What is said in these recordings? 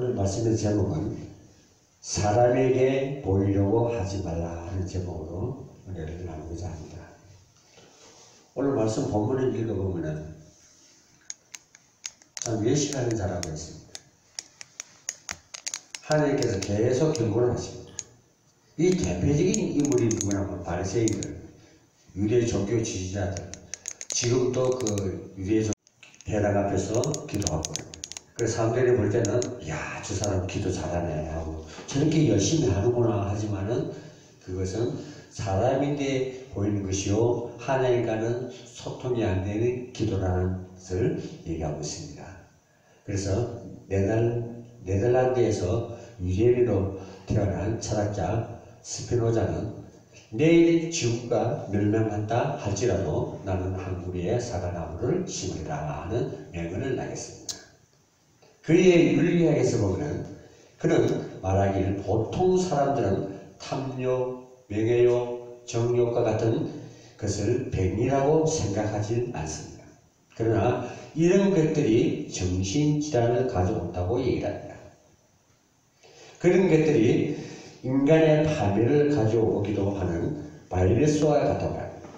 오늘 말씀의 제목은 사람에게 보이려고 하지 말라 하는 제목으로 은혜를 나누고자 합니다. 오늘 말씀 본문을 읽어보면 참 외식하는 자라고 했습니다. 하나님께서 계속 경고를 하십니다. 이 대표적인 인물이 누구냐면 바리새인들, 유대 종교 지지자들, 지금도 그 유대 배당 앞에서 기도하고, 그래서 사람들이 볼 때는 야, 저 사람 기도 잘하네 하고 저렇게 열심히 하는구나 하지만은 그것은 사람인데 보이는 것이요 하나님과는 소통이 안 되는 기도라는 것을 얘기하고 있습니다. 그래서 네덜란드에서 유대인으로 태어난 철학자 스피노자는 내일 지구가 멸망한다 할지라도 나는 한 무리의 사과나무를 심으리라 하는 명언을 나겠습니다. 그의 윤리학에서 보면 그는 말하기를 보통 사람들은 탐욕, 명예욕, 정욕과 같은 것을 병이라고 생각하지 않습니다. 그러나 이런 것들이 정신질환을 가져온다고 얘기를 합니다. 그런 것들이 인간의 파멸을 가져오기도 하는 바이러스와 같다고 합니다.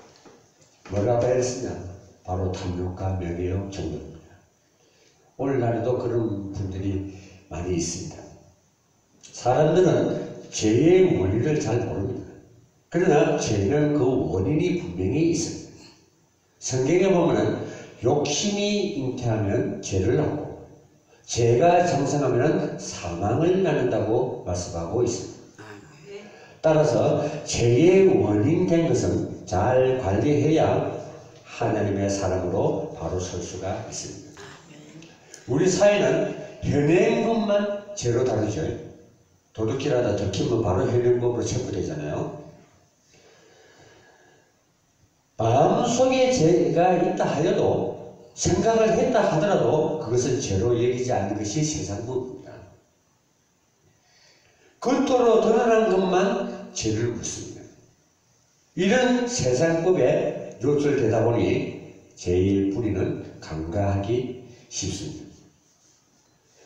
뭐가 바이러스냐? 바로 탐욕과 명예욕, 정욕. 오늘날에도 그런 분들이 많이 있습니다. 사람들은 죄의 원인을 잘 모릅니다. 그러나 죄는 그 원인이 분명히 있습니다. 성경에 보면 욕심이 잉태하면 죄를 하고 죄가 장성하면 사망을 낳는다고 말씀하고 있습니다. 따라서 죄의 원인 된 것은 잘 관리해야 하나님의 사람으로 바로 설 수가 있습니다. 우리 사회는 현행범만 죄로 다루죠. 도둑질하다 들키면 바로 현행범으로 체포되잖아요. 마음속에 죄가 있다 하여도 생각을 했다 하더라도 그것을 죄로 여기지 않는 것이 세상법입니다. 겉으로 드러난 것만 죄를 묻습니다. 이런 세상법에 노출되다 보니 죄의 뿌리는 간과하기 쉽습니다.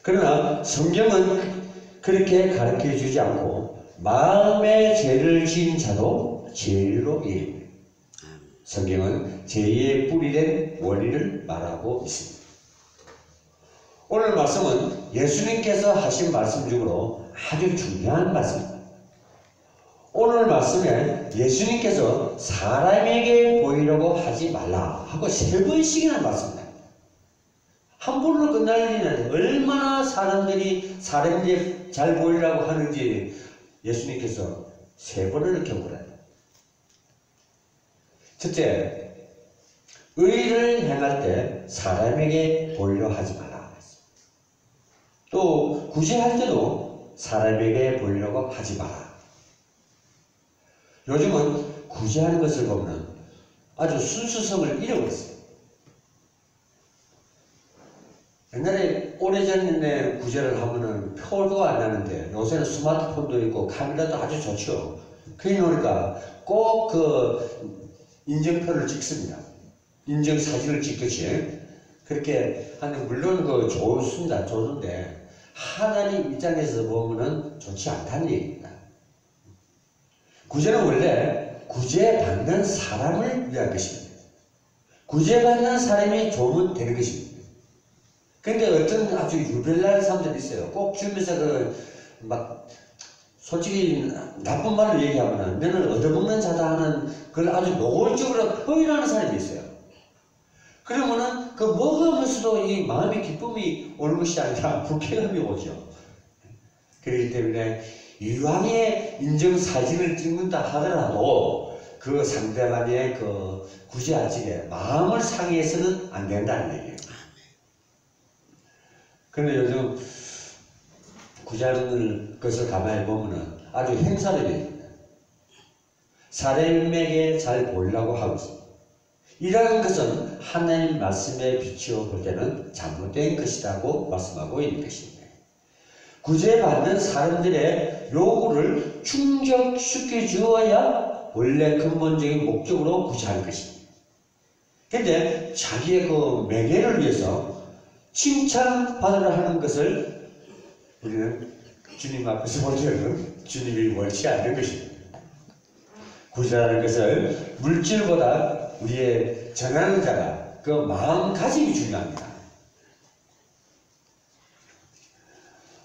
그러나 성경은 그렇게 가르쳐 주지 않고 마음의 죄를 지은 자도 죄로 얘기합니다. 성경은 죄의 뿌리된 원인을 말하고 있습니다. 오늘 말씀은 예수님께서 하신 말씀 중으로 아주 중요한 말씀입니다. 오늘 말씀에 예수님께서 사람에게 보이려고 하지 말라 하고 3번씩이나 말씀합니다. 한 번으로 끝날 일은 얼마나 사람들이 사람에게 잘 보이려고 하는지 예수님께서 3번을 경고를 합니다. 첫째, 의를 행할 때 사람에게 보이려 하지 마라. 또 구제할 때도 사람에게 보이려고 하지 마라. 요즘은 구제하는 것을 보면 아주 순수성을 잃어버렸어요. 옛날에 오래전에 구제를 하면은 표도 안 나는데 요새는 스마트폰도 있고 카메라도 아주 좋죠. 그러니까 꼭 그 인증표를 찍습니다. 인증사진을 찍듯이 그렇게 하는 물론 그 좋습니다. 좋은데 하나님 입장에서 보면은 좋지 않다는 얘기입니다. 구제는 원래 구제받는 사람을 위한 것입니다. 구제받는 사람이 좋으면 되는 것입니다. 근데 어떤 아주 유별난 사람들이 있어요. 꼭 주면서 막 솔직히 나쁜 말로 얘기하면 너는 얻어먹는 자다 하는 그걸 아주 노골적으로 표현하는 사람이 있어요. 그러면은 그 먹으면서도 이 마음의 기쁨이 오는 것이 아니라 불쾌감이 오죠. 그렇기 때문에 이왕에 인증사진을 찍는다 하더라도 그 상대방의 그 구제하지에 마음을 상해서는 안 된다는 얘기예요. 그런데 요즘 구제하는 것을 가만히 보면 아주 행사들입니다. 사람에게 잘 보이려고 하고 있습니다. 이러한 것은 하나님 말씀에 비추어 볼 때는 잘못된 것이라고 말씀하고 있는 것입니다. 구제받는 사람들의 요구를 충족시켜 주어야 원래 근본적인 목적으로 구제하는 것입니다. 그런데 자기의 그 명예를 위해서 칭찬받으려 하는 것을 우리는 주님 앞에서 볼 때는 주님이 원치 않는 것입니다. 구제라는 것을 물질보다 우리의 전하는 자가 그 마음가짐이 중요합니다.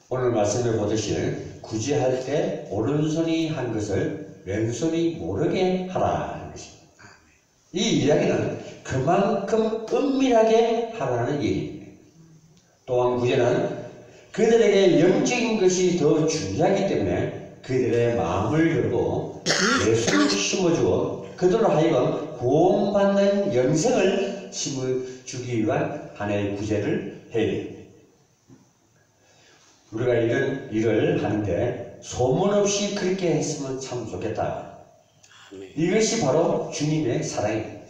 오늘 말씀에 보듯이 구제할 때 오른손이 한 것을 왼손이 모르게 하라 하는 것입니다. 이 이야기는 그만큼 은밀하게 하라는 얘기입니다. 또한 구제는 그들에게 영적인 것이 더 중요하기 때문에 그들의 마음을 열고 예수를 심어주고 그들로 하여금 구원받는 영생을 심어주기 위한 하나의 구제를 해야 됩니다. 우리가 이런 일을 하는데 소문 없이 그렇게 했으면 참 좋겠다. 이것이 바로 주님의 사랑입니다.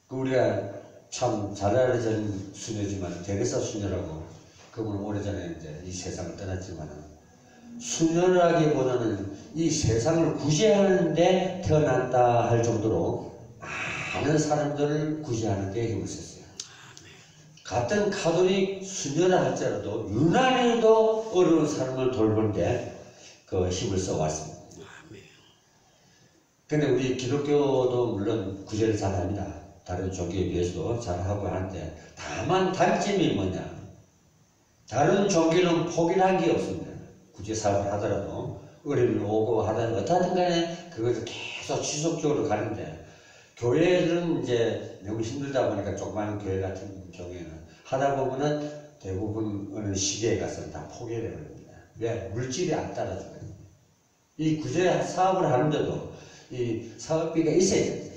우리가 참 잘 알려진 수녀지만 데레사 수녀라고, 그분은 오래전에 이제 이 세상을 떠났지만 수녀라기보다는 이 세상을 구제하는 데 태어났다 할 정도로 많은 사람들을 구제하는 데 힘을 썼어요. 같은 가톨릭 수녀라 할지라도 유난히도 어려운 사람을 돌보는데 그 힘을 써왔습니다. 근데 우리 기독교도 물론 구제를 잘합니다. 다른 종교에 비해서도 잘하고 하는데 다만 단점이 뭐냐, 다른 종교는 포기한 게 없습니다. 구제 사업을 하더라도 어려움이 오고 하더라도 어떻든 간에 그것을 계속 지속적으로 가는데, 교회들은 이제 너무 힘들다 보니까 조그마한 교회 같은 경우에는 하다 보면은 대부분 어느 시기에 가서 다 포기해 버립니다. 왜? 물질이 안 따라주거든요. 이 구제 사업을 하는데도 이 사업비가 있어야 됩니다.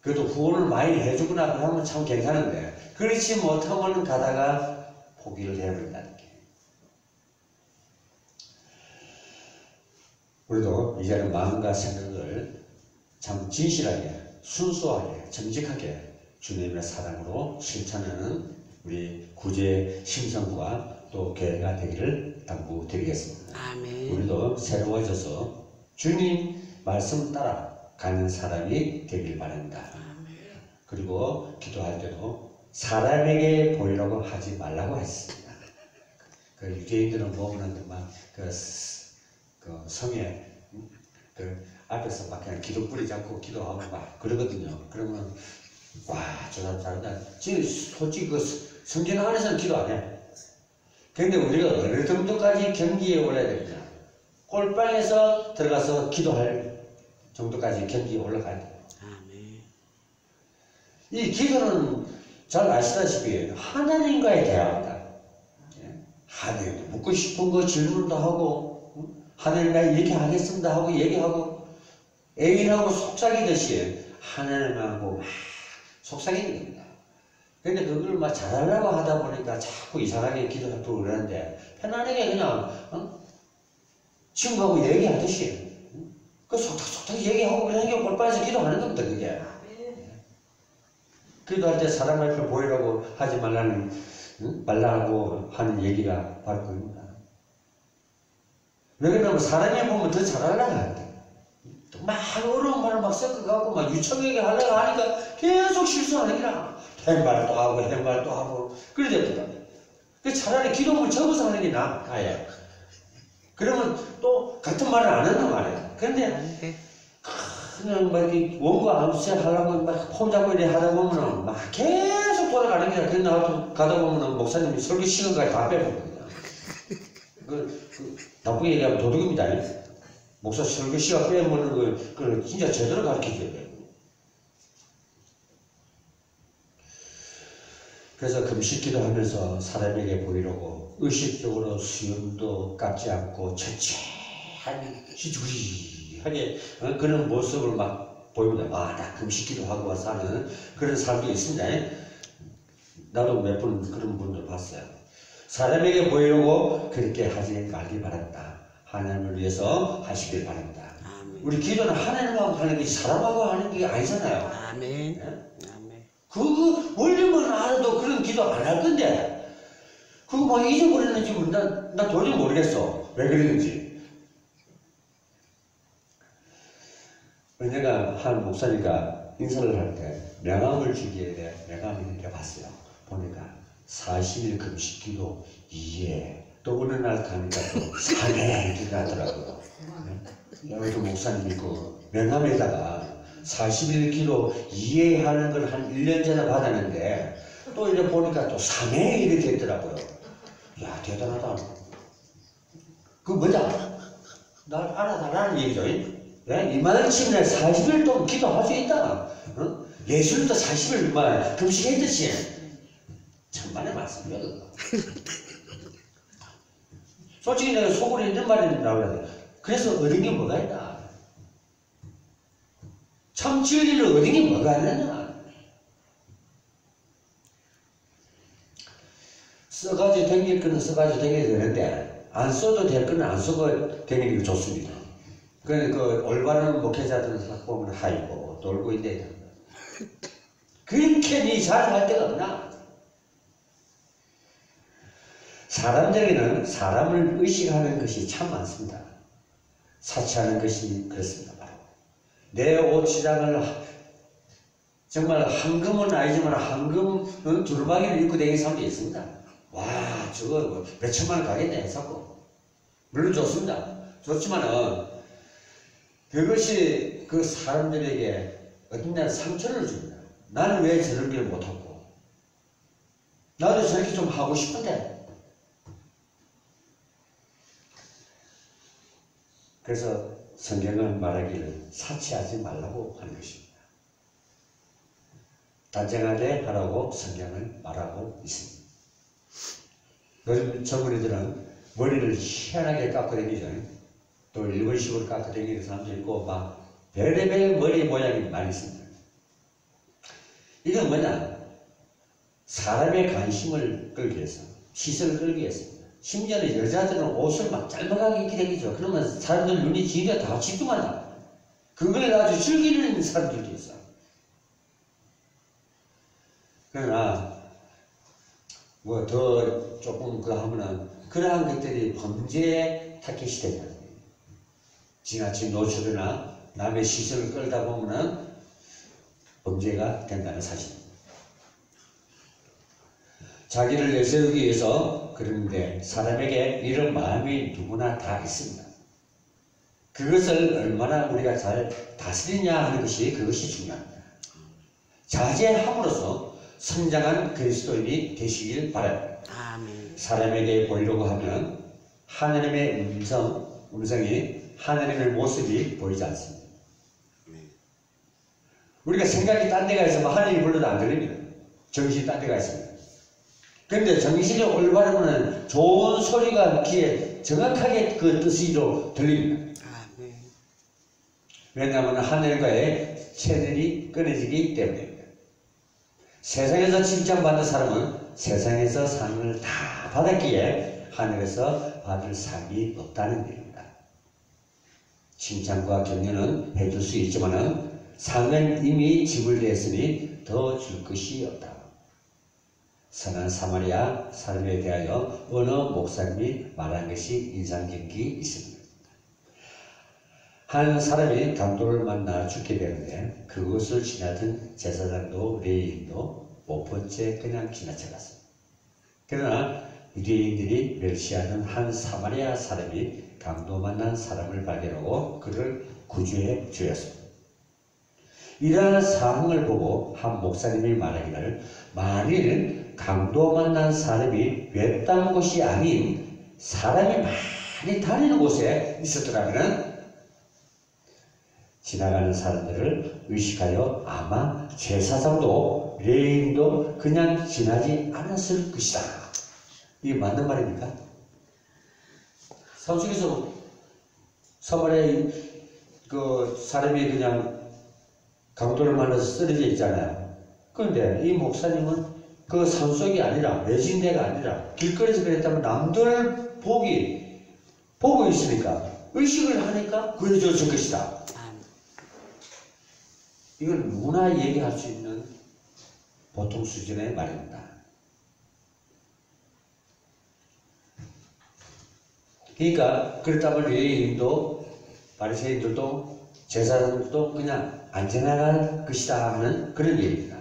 그래도 후원을 많이 해주거나 하면 참 괜찮은데, 그렇지 못하면 가다가 포기를 해버린다는 게. 우리도 이제는 마음과 생각을 참 진실하게, 순수하게, 정직하게 주님의 사랑으로 실천하는 우리 구제 심성과 또 교회가 되기를 당부드리겠습니다. 아멘. 우리도 새로워져서 주님 말씀 따라 가는 사람이 되길 바랍니다. 그리고 기도할 때도 사람에게 보이려고 하지 말라고 했습니다. 그 유대인들은 보면은 그 성에 그 앞에서 막 그냥 기도 뿌리지 않고 기도하고 막 그러거든요. 그러면 와, 저 사람 잘한다. 지금 솔직히 그 성전 안에서는 기도 안 해. 근데 우리가 어느 정도까지 경기에 올라야 됩니다. 꼴방에서 들어가서 기도할 정도까지 경기에 올라가야 돼요. 이 기도는 잘 아시다시피 하나님과의 대화입니다. 하나님도 묻고 싶은 거 질문도 하고, 하나님 나 이렇게 하겠습니다 하고 얘기하고, 애인하고 속삭이듯이 하나님하고 막 속삭이는 겁니다. 근데 그걸 막 잘하려고 하다 보니까 자꾸 이상하게 기도하고 그러는데, 편안하게 그냥 친구하고 얘기하듯이 그 속닥속닥 얘기하고 그냥 이게 꼴빠에서 기도하는 겁니다. 그게 기도할 때 사람 앞에 보이라고 하지 말라고 하는 얘기가 바로 그겁니다. 왜 그러냐면 사람이 보면 더 잘하려고 합니다. 막 어려운 말을 막 섞어갖고 막 유창하게 하려고 하니까 계속 실수하는 게라. 햄발도 하고 햄발도 하고 그래 됩니다. 차라리 기도를 적어서 하는 게 나아요. 그러면 또 같은 말을 안 한단 말이에요. 그런데 그냥 막 이렇게 원고 암수 하려고 막 폼 잡고 이렇게 하다 보면은 막 계속 돌아가는 게 아니라, 가다 보면은 목사님이 설교 시간까지 다 빼버리거든요. 나쁘게 얘기하면 도둑입니다. 목사 설교 시간 빼면은 그걸 진짜 제대로 가르쳐줘야 돼요. 그래서 금식기도 하면서 사람에게 보이려고 의식적으로 수염도 깎지 않고 천천히 지구리하게 그런 모습을 막 보입니다. 나 금식기도 하고 와서 하는 그런 사람도 있습니다. 나도 몇 번 그런 분들 봤어요. 사람에게 보이려고 그렇게 하지 말기 바랍니다. 하나님을 위해서 하시길 바랍니다. 아멘. 우리 기도는 하나님하고 하는 게 사람하고 하는 게 아니잖아요. 아멘. 네? 그거 원리만 알아도 그런 기도 안 할 건데, 그거 막 잊어버렸는지 나 도저히 모르겠어. 왜 그랬는지. 내가 한 목사니까 인사를 할 때 명함을 주기에 대해 명함을 이렇게 봤어요. 보니까 40일 금식기도 2회, 또 어느 날 가니까 또 3회 이렇게 하더라고요. 여기도 목사님이 그 명함에다가 40일 기도 2회 하는 걸 한 1년 전에 받았는데 또 이제 보니까 또 3회 이렇게 됐더라고요. 야, 대단하다. 그 뭐냐? 날 알아달라는 얘기죠. 예? 이만한 침에 40일 동안 기도할 수 있다. 어? 예수님도 40일 금식했듯이. 천만의 말씀이야, 그거. 솔직히 내가 속으로 있는 말이 나오야 돼. 그래서 얻은 게 뭐가 있나? 참 진리를 얻은 게 뭐가 있느냐? 써가지고 댕길 거는 써가지고 댕겨야 되는데, 안 써도 될 거는 안 써도 댕기는 게 좋습니다. 그 올바른 목회자들 보면 하이고, 놀고 있네. 그렇게 니 잘할 데가 없나? 사람들에게는 사람을 의식하는 것이 참 많습니다. 사치하는 것이 그렇습니다. 바로 내 옷시장을 정말 황금은 아니지만 황금 두루마기를 입고 다니는 사람도 있습니다. 와, 저거 몇 천만 원 가겠네 자꾸. 물론 좋습니다. 좋지만은 그것이 그 사람들에게 어떤 날 상처를 줍니다. 나는 왜 저런 걸 못하고, 나도 저렇게 좀 하고 싶은데. 그래서 성경은 말하기를 사치하지 말라고 하는 것입니다. 단정하게 하라고 성경을 말하고 있습니다. 요즘 젊은이들은 머리를 희한하게 깎고 다니죠. 또 일본식으로 깎고 다니는 사람도 있고 막 별의별 머리 모양이 많이 있습니다. 이건 뭐냐? 사람의 관심을 끌기 위해서, 시선을 끌기 위해서. 심지어는 여자들은 옷을 막 짧아가게 입게 되죠. 그러면 사람들 눈이 지가 다 집중한다. 그걸 아주 즐기는 사람들도 있어. 그러나 뭐 더 조금 그 하면은 그러한 것들이 범죄의 타켓이 되잖아요. 지나친 노출이나 남의 시선을 끌다 보면은 범죄가 된다는 사실입니다. 자기를 내세우기 위해서 그러는데 사람에게 이런 마음이 누구나 다 있습니다. 그것을 얼마나 우리가 잘 다스리냐 하는 것이 그것이 중요합니다. 자제함으로써 성장한 그리스도인이 되시길 바랍니다. 아멘. 사람에게 보이려고 하면 하나님의 음성이 하나님의 모습이 보이지 않습니다. 우리가 생각이 딴 데가 있으면 하나님이 불러도 안 들립니다. 정신이 딴 데가 있습니다. 그런데 정신이 올바르면 좋은 소리가 귀에 정확하게 그 뜻으로 들립니다. 왜냐하면 하늘과의 채널이 끊어지기 때문입니다. 세상에서 칭찬받는 사람은 세상에서 상을 다 받았기에 하늘에서 받을 상이 없다는 얘기입니다. 칭찬과 격려는 해줄 수 있지만 상은 이미 지불되었으니 더 줄 것이 없다. 선한 사마리아 사람에 대하여 어느 목사님이 말한 것이 인상 깊게 있습니다. 한 사람이 강도를 만나 죽게 되는데 그것을 지나던 제사장도 레위인도 못 본 채 그냥 지나쳐갔습니다. 그러나 유대인들이 멸시하는 한 사마리아 사람이 강도 만난 사람을 발견하고 그를 구조해 주었습니다. 이러한 상황을 보고 한 목사님이 말하기를 만일 강도 만난 사람이 외딴 곳이 아닌 사람이 많이 다니는 곳에 있었더라면 지나가는 사람들을 의식하여 아마 제사장도 레위인도 그냥 지나지 않았을 것이다. 이게 맞는 말입니까? 산속에서 사마리아 그 사람이 그냥 강도를 만나서 쓰러져 있잖아요. 그런데 이 목사님은 그 산속이 아니라 매진대가 아니라 길거리에서 그랬다면 남들 보고 있으니까 의식을 하니까 구해줬을 것이다. 이건 누구나 얘기할 수 있는 보통 수준의 말입니다. 그러니까 그렇다면 레위인도 바리새인들도 제사장들도 그냥 안 지나갈 것이다 하는 그런 얘기입니다.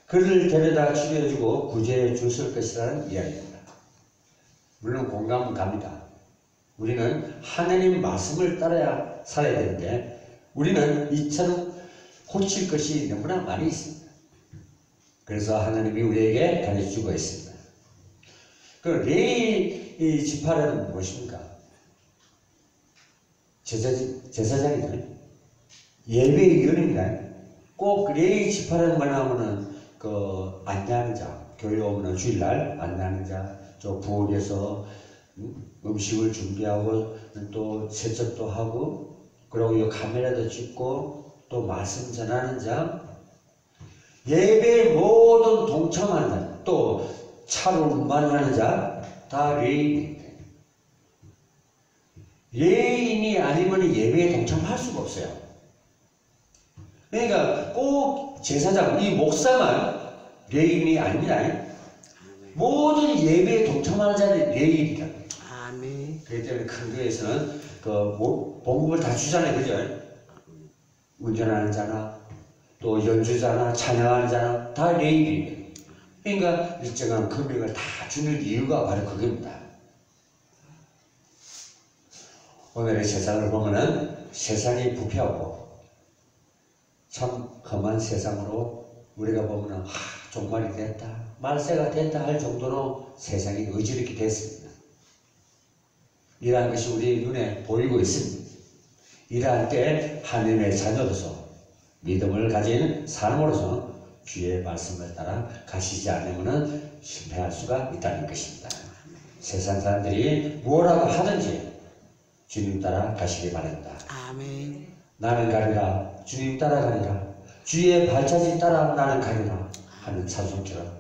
그를 데려다 죽여주고 구제해 줬을 것이라는 이야기입니다. 물론 공감은 갑니다. 우리는 하나님 말씀을 따라야 살아야 되는데 우리는 이처럼 고칠 것이 너무나 많이 있습니다. 그래서 하나님이 우리에게 가르쳐주고 있습니다. 그 레위 지파라는 무엇입니까? 제사장이잖아요. 예배위원입니다. 꼭 레위 지파라는 말 나오면은 그 안내하는 자, 교회 오면 주일날 안내하는 자, 저 부엌에서 음식을 준비하고 또 세척도 하고 그리고 카메라도 찍고 또 말씀 전하는 자, 예배에 모든 동참하는 자, 또 차로 운반하는 자 다 레위인입니다. 레위인이 아니면 예배에 동참할 수가 없어요. 그러니까 꼭 제사장, 이 목사만 레위인이 아닙니다. 모든 예배에 동참하는 자는 레위인이다. 아멘. 그렇기 때문에 큰 교회에서는 그 봉급을 다 주잖아요, 그죠? 운전하는 자나 또 연주자나 찬양하는 자나 다 레위인이에요. 그러니까 일정한 금액을 다 주는 이유가 바로 그겁니다. 오늘의 세상을 보면은 세상이 부패하고 참 험한 세상으로 우리가 보면은 종말이 됐다, 말세가 됐다 할 정도로 세상이 어지럽게 됐습니다. 이러한 것이 우리 눈에 보이고 있습니다. 이러한 때 하나님의 자녀로서 믿음을 가진 사람으로서 주의 말씀을 따라 가시지 않으면 실패할 수가 있다는 것입니다. 세상 사람들이 뭐라고 하든지 주님 따라 가시기 바랍니다. 아멘. 나는 가리라, 주님 따라 가리라, 주의 발자취 따라 나는 가리라 하는 찬송처럼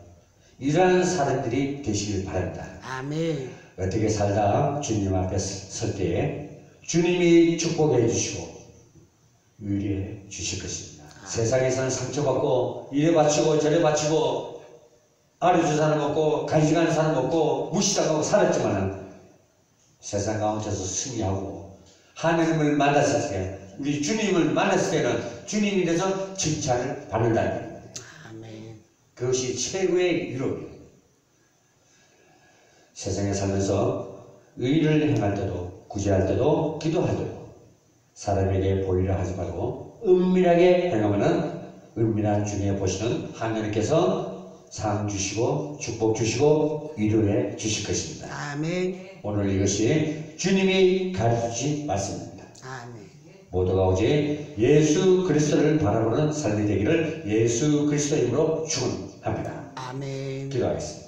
이러한 사람들이 되시길 바랍니다. 아멘. 어떻게 살다 주님 앞에 설 때에 주님이 축복해 주시고 위로해 주실 것입니다. 세상에서는 상처받고 이래 바치고 저래 바치고 아래주 사람 없고 간식하는 사람 없고 무시당하고 살았지만 세상 가운데서 승리하고 하나님을 만났을 때 우리 주님을 만났을 때는 주님이 돼서 칭찬을 받는다는 겁니다. 아멘. 그것이 최고의 위로입니다. 세상에 살면서 의를 행할 때도 구제할 때도 기도할 때도 사람에게 보이려 하지 말고 은밀하게 행하면은 은밀한 중에 보시는 하나님께서 상 주시고 축복 주시고 위로해 주실 것입니다. 아멘. 오늘 이것이 주님이 가르쳐 주신 말씀입니다. 아멘. 모두가 오직 예수 그리스도를 바라보는 삶이 되기를 예수 그리스도의 이름으로 축원합니다. 아멘. 기도하겠습니다.